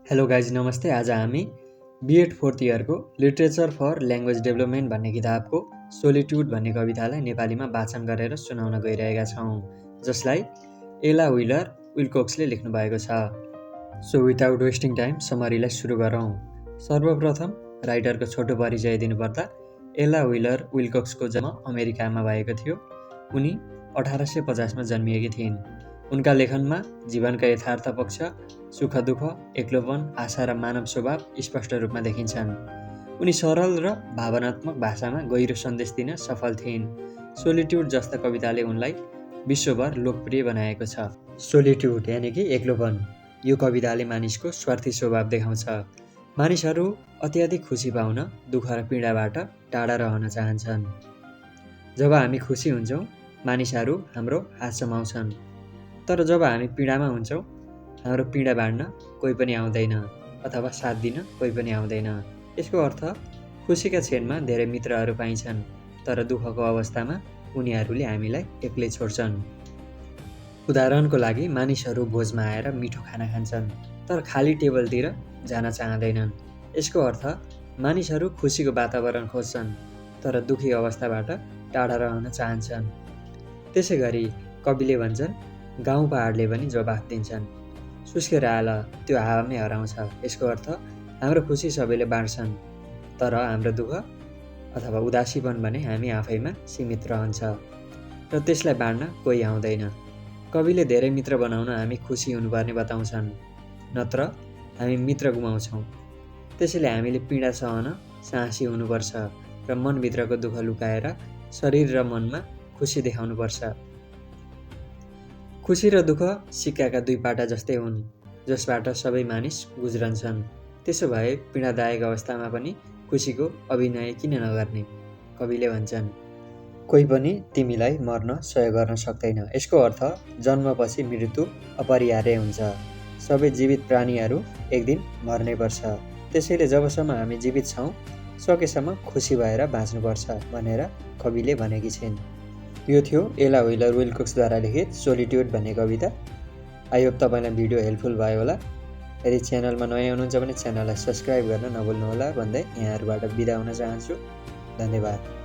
Hello guys नमस्ते। आज हामी बिएड फोर्थ इयरको लिट्रेचर फर ल्याङ्ग्वेज डेभलपमेन्ट भन्ने किताबको सोलिट्युड भन्ने कवितालाई नेपालीमा वाचन गरेर सुनाउन गइरहेका छौँ, जसलाई एला विलर विल्कोक्सले लेख्नु भएको छ। सो विदाउट वेस्टिङ टाइम समरीलाई सुरु गरौँ। सर्वप्रथम राइटरको छोटो परिचय दिनुपर्दा एला विलर विल्कोक्सको जन्म अमेरिकामा भएको थियो। उनी 1850मा जन्मिएकी थिइन्। उनका लेखनमा जीवनका यथार्थ पक्ष, सुख दुःख, एक्लोपन, आशा र मानव स्वभाव स्पष्ट रूपमा देखिन्छन्। उनी सरल र भावनात्मक भाषामा गहिरो सन्देश दिन सफल थिइन्। सोलिट्युड जस्ता कविताले उनलाई विश्वभर लोकप्रिय बनाएको छ। सोलिट्युड यानि कि एक्लोपन, यो कविताले मानिसको स्वार्थी स्वभाव देखाउँछ। मानिसहरू अत्याधिक खुसी पाउन दुःख र पीडाबाट टाढा रहन चाहन्छन्। जब हामी खुसी हुन्छौँ, मानिसहरू हाम्रो हात समाउँछन्, तर जब हामी पीडामा हुन्छौँ, हाम्रो पीडा बाँड्न कोही पनि आउँदैन अथवा साथ दिन कोही पनि आउँदैन। यसको अर्थ खुसीका क्षणमा धेरै मित्रहरू पाइन्छन्, तर दुःखको अवस्थामा उनीहरूले हामीलाई एक्लै छोड्छन्। उदाहरणको लागि मानिसहरू भोजमा आएर मिठो खाना खान्छन्, तर खाली टेबलतिर जान चाहँदैनन्। यसको अर्थ मानिसहरू खुसीको वातावरण खोज्छन्, तर दुःखी अवस्थाबाट टाढा रहन चाहन्छन्। त्यसै गरी कविले भन्छन्, गाउँ पहाडले पनि जवाफ दिन्छन्, सुस्केर आल त्यो हावामै हराउँछ। यसको अर्थ हाम्रो खुसी सबैले बाँड्छन्, तर हाम्रो दुःख अथवा उदासीपन भने हामी आफैमा सीमित रहन्छ र त्यसलाई बाँड्न कोही आउँदैन। कविले धेरै मित्र बनाउन हामी खुसी हुनुपर्ने बताउँछन्, नत्र हामी मित्र गुमाउँछौँ। त्यसैले हामीले पीडा सहन साहसी हुनुपर्छ र मनभित्रको दुःख लुकाएर शरीर र मनमा खुसी देखाउनुपर्छ। खुसी र दुःख सिक्काका दुई पाटा जस्तै हुन्, जसबाट सबै मानिस गुज्रन्छन्। त्यसो भए पीडादायक अवस्थामा पनि खुसीको अभिनय किन नगर्ने? कविले भन्छन्, कोही पनि तिमीलाई मर्न सहयोग गर्न सक्दैन। यसको अर्थ जन्मपछि मृत्यु अपरिहार्य हुन्छ। सबै जीवित प्राणीहरू एक दिन मर्नै पर्छ। त्यसैले जबसम्म हामी जीवित छौँ, सकेसम्म खुसी भएर बाँच्नुपर्छ भनेर कविले भनेकी छिन्। यो थियो एला विलर विल्कोक्सद्वारा लिखित सोलिट्युड भन्ने कविता। आई होप तपाईँलाई भिडियो हेल्पफुल भयो होला। यदि च्यानलमा नयाँ हुनुहुन्छ भने च्यानललाई सब्सक्राइब गर्न नभुल्नुहोला भन्दै यहाँहरूबाट बिदा हुन चाहन्छु। धन्यवाद।